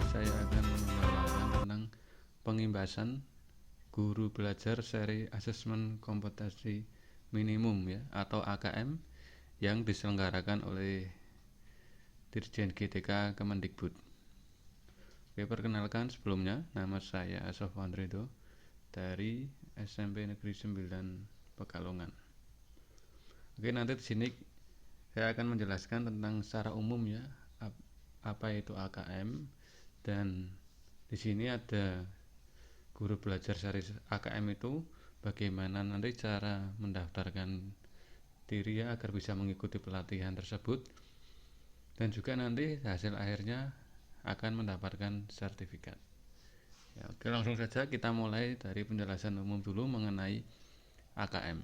saya akan membawakan tentang pengimbasan guru belajar seri asesmen kompetensi minimum ya atau AKM yang diselenggarakan oleh Dirjen GTK Kemendikbud. Oke, perkenalkan sebelumnya, nama saya Sofwan Ridho dari SMP Negeri 9 Pekalongan. Oke, nanti di sini saya akan menjelaskan tentang secara umum ya apa itu AKM, dan di sini ada guru belajar seri AKM itu bagaimana nanti cara mendaftarkan diri ya agar bisa mengikuti pelatihan tersebut, dan juga nanti hasil akhirnya akan mendapatkan sertifikat. Ya, oke, langsung saja kita mulai dari penjelasan umum dulu mengenai AKM.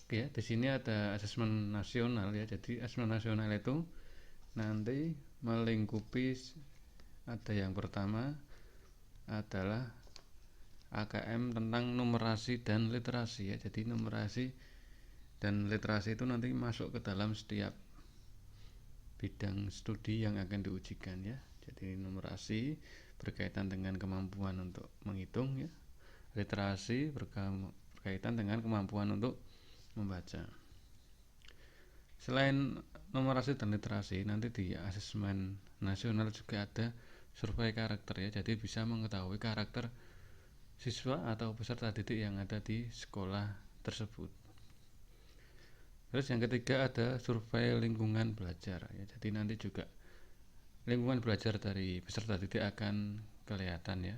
Oke ya, di sini ada asesmen nasional ya. Jadi asesmen nasional itu nanti melingkupi ada yang pertama adalah AKM tentang numerasi dan literasi ya. Jadi numerasi dan literasi itu nanti masuk ke dalam setiap bidang studi yang akan diujikan ya. Jadi numerasi berkaitan dengan kemampuan untuk menghitung ya. Literasi berkaitan dengan kemampuan untuk membaca. Selain numerasi dan literasi, nanti di asesmen nasional juga ada survei karakter ya. Jadi bisa mengetahui karakter siswa atau peserta didik yang ada di sekolah tersebut. Terus yang ketiga ada survei lingkungan belajar ya. Jadi nanti juga lingkungan belajar dari peserta didik akan kelihatan ya.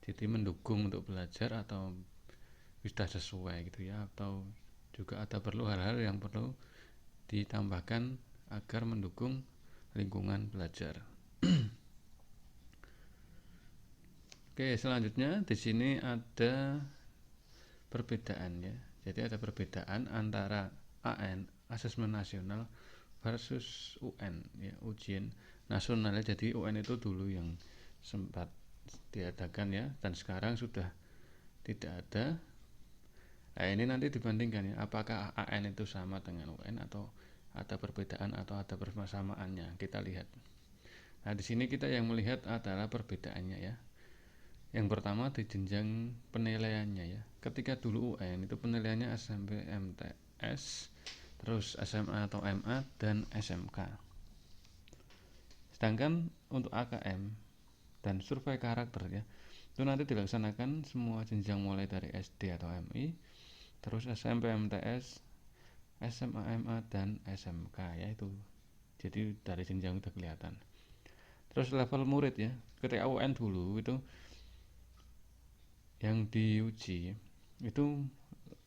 Jadi mendukung untuk belajar atau sudah sesuai gitu ya, atau juga ada perlu hal-hal yang perlu ditambahkan agar mendukung lingkungan belajar. Oke, selanjutnya di sini ada perbedaan ya. Jadi ada perbedaan antara AN asesmen nasional versus UN ya, ujian nasional ya. Jadi UN itu dulu yang sempat diadakan ya, dan sekarang sudah tidak ada. Nah, ini nanti dibandingkan ya, apakah AN itu sama dengan UN atau ada perbedaan atau ada persamaannya. Kita lihat. Nah, di sini kita yang melihat adalah perbedaannya ya. Yang pertama di jenjang penilaiannya ya. Ketika dulu UN itu penilaiannya SMP MTS, terus SMA atau MA dan SMK. Sedangkan untuk AKM dan survei karakter ya, itu nanti dilaksanakan semua jenjang mulai dari SD atau MI, terus SMP MTS, SMA MA dan SMK ya itu. Jadi dari jenjang udah kelihatan. Terus level murid ya. Ketika UN dulu itu yang diuji itu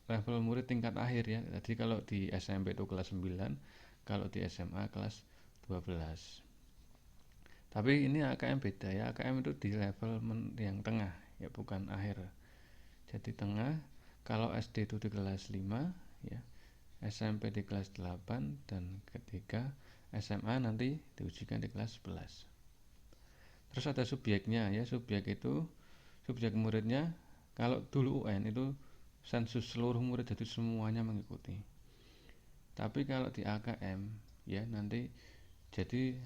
level murid tingkat akhir ya. Jadi kalau di SMP itu kelas 9, kalau di SMA kelas 12. Tapi ini AKM beda ya. AKM itu di level yang tengah ya, bukan akhir. Jadi tengah. Kalau SD itu di kelas 5 ya, SMP di kelas 8, dan ketika SMA nanti diujikan di kelas 11. Terus ada subjeknya ya. Subjek muridnya kalau dulu UN itu sensus seluruh murid, jadi semuanya mengikuti. Tapi kalau di AKM ya nanti jadi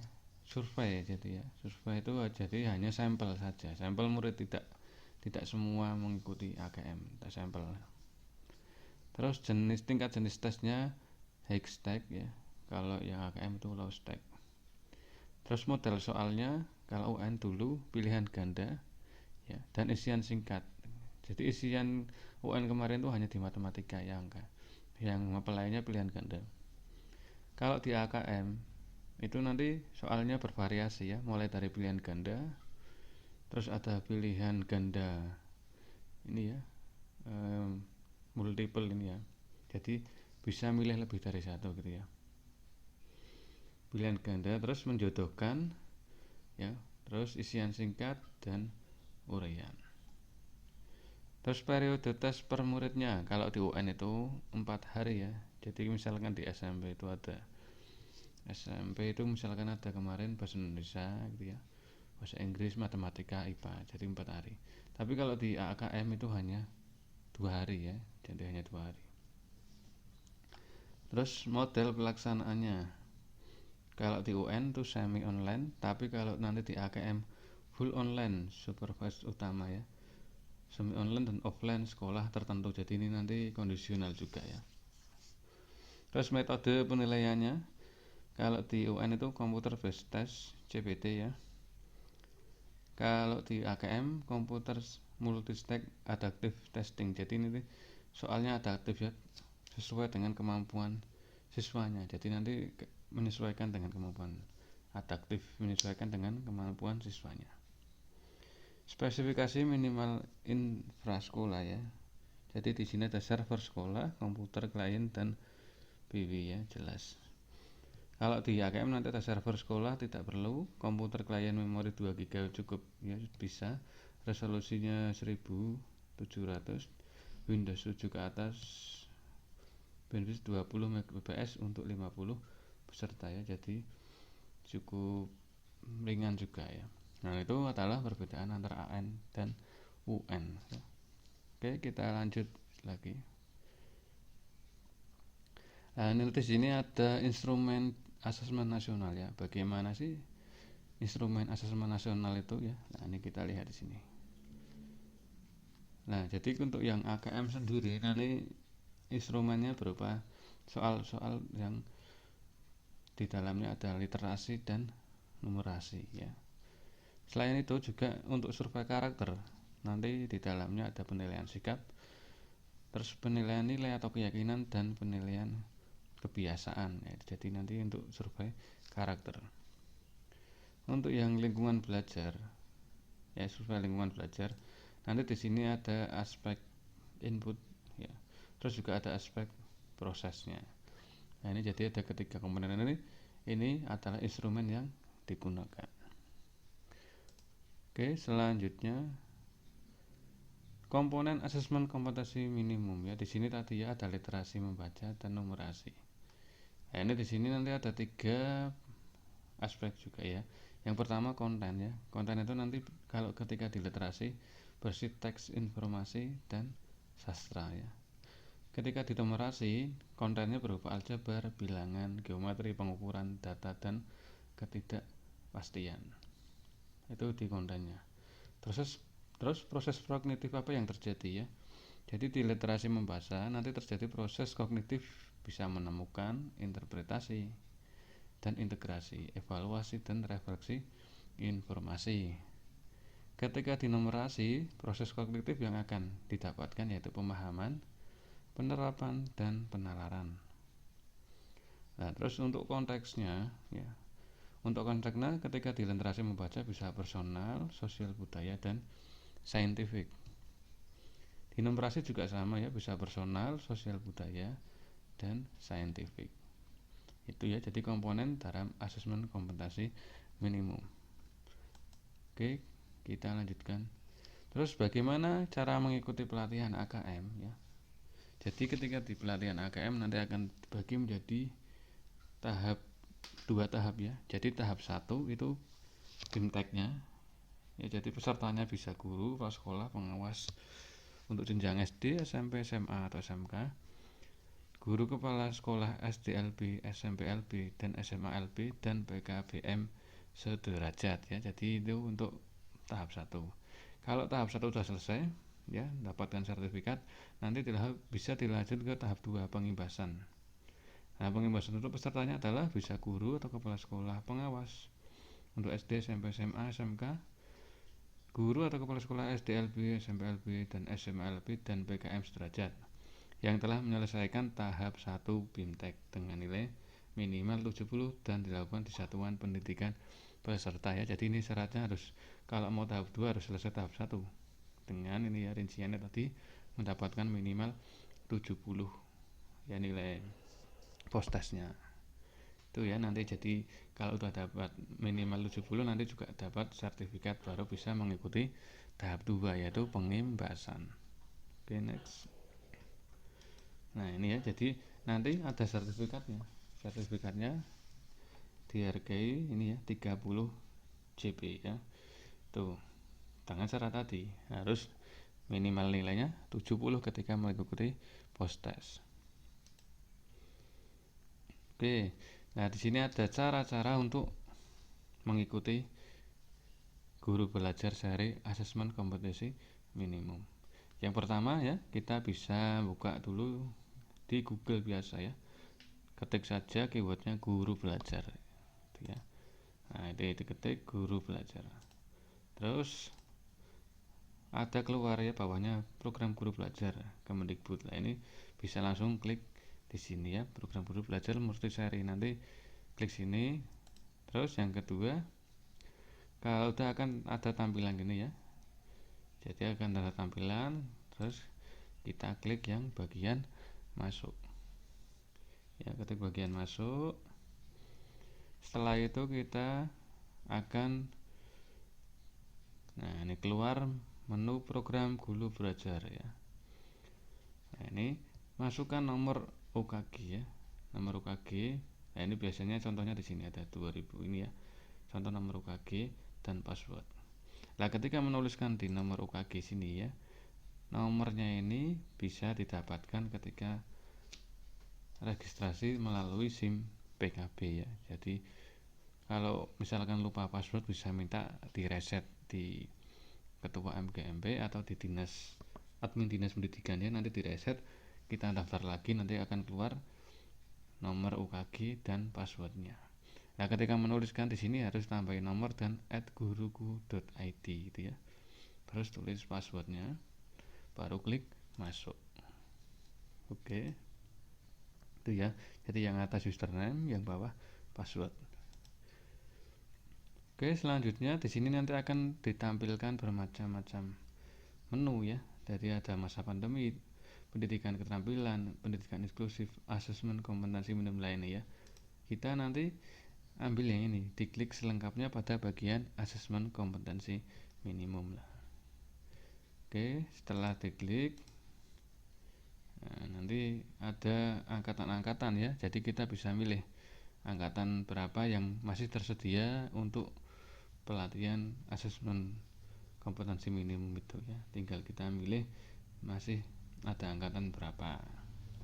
survei, jadi ya survei itu jadi hanya sampel saja, sampel murid, tidak semua mengikuti AKM, sampel. Terus tingkat jenis tesnya high stack ya, kalau yang AKM itu low stack. Terus model soalnya kalau UN dulu pilihan ganda ya, dan isian singkat. Jadi isian UN kemarin itu hanya di matematika ya, angka. Yang lainnya pilihan ganda. Kalau di AKM itu nanti soalnya bervariasi ya, mulai dari pilihan ganda, terus ada pilihan ganda ini ya, multiple ini ya. Jadi bisa milih lebih dari satu gitu ya. Pilihan ganda, terus menjodohkan ya, terus isian singkat dan uraian. Terus periode tes per muridnya kalau di UN itu 4 hari ya. Jadi misalkan di SMP itu misalkan ada kemarin bahasa Indonesia gitu ya, bahasa Inggris, matematika, IPA, jadi 4 hari. Tapi kalau di AKM itu hanya 2 hari ya, jadi hanya 2 hari. Terus model pelaksanaannya, Kalau di UN itu semi online, tapi kalau nanti di AKM full online supervised utama ya. Semi online dan offline sekolah tertentu. Jadi ini nanti kondisional juga ya. Terus metode penilaiannya, kalau di UN itu computer based test CBT ya. Kalau di AKM computer multistage adaptive testing. Jadi ini soalnya adaptif ya, sesuai dengan kemampuan siswanya. Jadi nanti menyesuaikan dengan kemampuan adaptif, menyesuaikan dengan kemampuan siswanya. Spesifikasi minimal infrasekolah ya. Jadi di sini ada server sekolah, komputer, klien dan PW ya, jelas. Kalau di AKM nanti ada server sekolah tidak perlu, komputer, klien, memori 2 GB cukup ya, bisa. Resolusinya 1700, Windows 7 ke atas, bandwidth 20 Mbps untuk 50 peserta ya, jadi cukup ringan juga ya. Nah, itu adalah perbedaan antara AN dan UN ya. Oke, kita lanjut lagi. Nah, ini di sini ada instrumen asesmen nasional ya. Bagaimana sih instrumen asesmen nasional itu ya? Nah, ini kita lihat di sini. Nah, jadi untuk yang AKM sendiri nanti instrumennya berupa soal-soal yang di dalamnya ada literasi dan numerasi ya. Selain itu juga untuk survei karakter nanti di dalamnya ada penilaian sikap, terus penilaian nilai atau keyakinan dan penilaian kebiasaan ya. Jadi nanti untuk survei karakter. Untuk yang lingkungan belajar ya, survei lingkungan belajar nanti di sini ada aspek input ya, terus juga ada aspek prosesnya. Nah, ini jadi ada ketiga komponen ini adalah instrumen yang digunakan. Oke, selanjutnya komponen asesmen kompetensi minimum ya. Di sini tadi ya ada literasi membaca dan numerasi. Nah, ini di sini nanti ada 3 aspek juga ya. Yang pertama konten ya. Konten itu nanti kalau ketika di literasi bersih teks, informasi dan sastra ya. Ketika di numerasi kontennya berupa aljabar, bilangan, geometri, pengukuran, data dan ketidakpastian. Itu di kontennya. Terus proses kognitif apa yang terjadi ya? Jadi di literasi membaca nanti terjadi proses kognitif, bisa menemukan, interpretasi dan integrasi, evaluasi dan refleksi informasi. Ketika di numerasi, proses kognitif yang akan didapatkan yaitu pemahaman, penerapan dan penalaran. Nah, terus untuk konteksnya ya. Untuk konteksnya ketika di literasi membaca bisa personal, sosial budaya dan saintifik. Di numerasi juga sama ya, bisa personal, sosial budaya dan saintifik. Itu ya, jadi komponen dalam asesmen kompetensi minimum. Oke, kita lanjutkan. Terus bagaimana cara mengikuti pelatihan AKM ya? Jadi ketika di pelatihan AKM nanti akan dibagi menjadi dua tahap ya. Jadi tahap 1 itu BIMTEK-nya ya, jadi pesertanya bisa guru, kepala sekolah, pengawas untuk jenjang SD, SMP, SMA atau SMK, guru kepala sekolah SDLB, SMPLB dan SMALB dan PKBM sederajat ya. Jadi itu untuk tahap 1. Kalau tahap 1 sudah selesai ya, dapatkan sertifikat, nanti bisa dilanjut ke tahap 2, pengimbasan. Nah, pengimbasan itu pesertanya adalah bisa guru atau kepala sekolah, pengawas untuk SD, SMP, SMA, SMK, guru atau kepala sekolah SDLB, SMPLB dan SMALB dan PKM sederajat yang telah menyelesaikan tahap 1 BIMTEK dengan nilai minimal 70 dan dilakukan di satuan pendidikan peserta ya. Jadi ini syaratnya harus, kalau mau tahap 2 harus selesai tahap 1 dengan ini ya, rinciannya tadi mendapatkan minimal 70 ya nilai postesnya itu ya. Nanti jadi kalau sudah dapat minimal 70 nanti juga dapat sertifikat, baru bisa mengikuti tahap 2 yaitu pengimbasan. Oke, next. Nah, ini ya, jadi nanti ada sertifikatnya dihargai ini ya 30 JP ya. Tuh, dengan syarat tadi harus minimal nilainya 70 ketika mengikuti postes. Oke, Nah, di sini ada cara-cara untuk mengikuti guru belajar sehari asesmen kompetensi minimum. Yang pertama ya, kita bisa buka dulu di Google biasa ya. Ketik saja keywordnya guru belajar gitu ya. Nah, itu diketik guru belajar. Terus ada keluar ya bawahnya program guru belajar Kemendikbud. Nah, ini bisa langsung klik di sini ya, program guru belajar Multiseri. Nanti klik sini. Terus yang kedua, kalau udah akan ada tampilan gini ya. Jadi akan ada tampilan, terus kita klik yang bagian masuk. Ya, ketik bagian masuk. Setelah itu kita akan, nah ini keluar menu program guru belajar ya. Nah, ini masukkan nomor UKG ya, nomor UKG. Nah, ini biasanya contohnya di sini ada 2000 ini ya, contoh nomor UKG dan password. Nah, ketika menuliskan di nomor UKG sini ya, nomornya ini bisa didapatkan ketika registrasi melalui SIM PKB ya. Jadi kalau misalkan lupa password bisa minta direset di ketua MGMP atau di dinas admin dinas pendidikannya, nanti direset, kita daftar lagi, nanti akan keluar nomor UKG dan passwordnya. Nah, ketika menuliskan di sini harus tambahin nomor dan @guruku.id gitu ya. Terus tulis passwordnya, baru klik masuk. Oke, itu ya. Jadi yang atas username, yang bawah password. Oke, selanjutnya di sini nanti akan ditampilkan bermacam-macam menu ya. Jadi ada masa pandemi, pendidikan keterampilan, pendidikan inklusif, asesmen kompetensi minimum lainnya ya. Kita nanti ambil yang ini, diklik selengkapnya pada bagian asesmen kompetensi minimum lah. Oke, setelah diklik, nah, nanti ada angkatan-angkatan ya. Jadi kita bisa milih angkatan berapa yang masih tersedia untuk pelatihan asesmen kompetensi minimum itu ya. Tinggal kita milih masih ada angkatan berapa.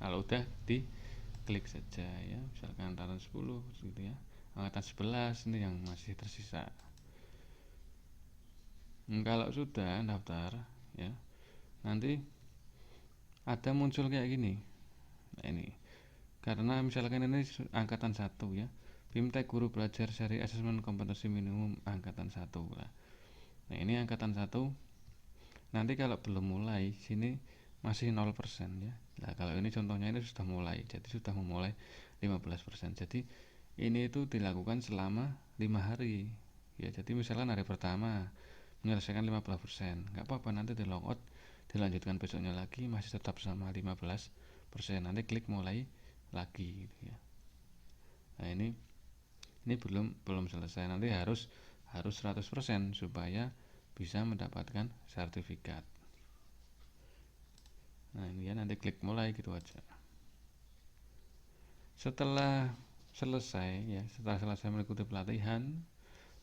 Kalau udah diklik saja ya, misalkan angkatan 10 gitu ya, angkatan 11 ini yang masih tersisa. Kalau sudah daftar ya, nanti ada muncul kayak gini. Nah, ini karena misalkan ini angkatan 1 ya, BIMTEK guru belajar seri asesmen kompetensi minimum angkatan 1 lah. Nah, ini angkatan 1. Nanti kalau belum mulai sini masih 0% ya. Nah, kalau ini contohnya ini sudah mulai, jadi sudah memulai 15%. Jadi ini itu dilakukan selama 5 hari ya. Jadi misalkan hari pertama menyelesaikan 15%, nggak apa-apa, nanti di logout, dilanjutkan besoknya lagi masih tetap sama 15%. Nanti klik mulai lagi gitu ya. Nah, ini belum selesai, nanti harus 100% supaya bisa mendapatkan sertifikat. Nah, ini ya, nanti klik mulai gitu aja. Setelah selesai mengikuti pelatihan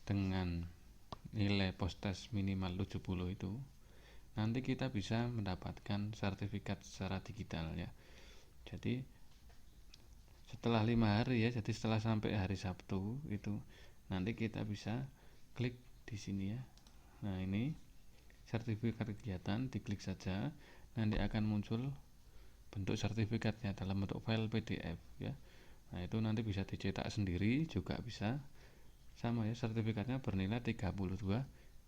dengan nilai post-test minimal 70 itu, nanti kita bisa mendapatkan sertifikat secara digital ya. Jadi setelah 5 hari ya, jadi setelah sampai hari Sabtu itu, nanti kita bisa klik di sini ya. Nah, ini sertifikat kegiatan, diklik saja, nanti akan muncul bentuk sertifikatnya dalam bentuk file PDF ya. Nah, itu nanti bisa dicetak sendiri juga bisa. Sama ya, sertifikatnya bernilai 32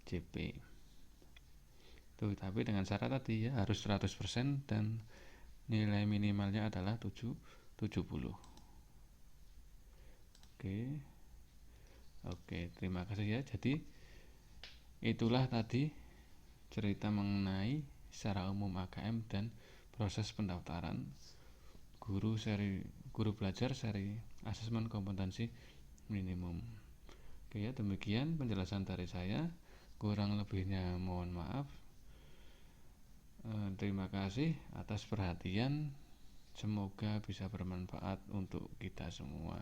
JP. Tuh, tapi dengan syarat tadi ya, harus 100% dan nilai minimalnya adalah 70. Oke, terima kasih ya. Jadi itulah tadi cerita mengenai secara umum AKM dan proses pendaftaran guru belajar seri asesmen kompetensi minimum. Oke ya, demikian penjelasan dari saya. Kurang lebihnya mohon maaf. Terima kasih atas perhatian. Semoga bisa bermanfaat untuk kita semua.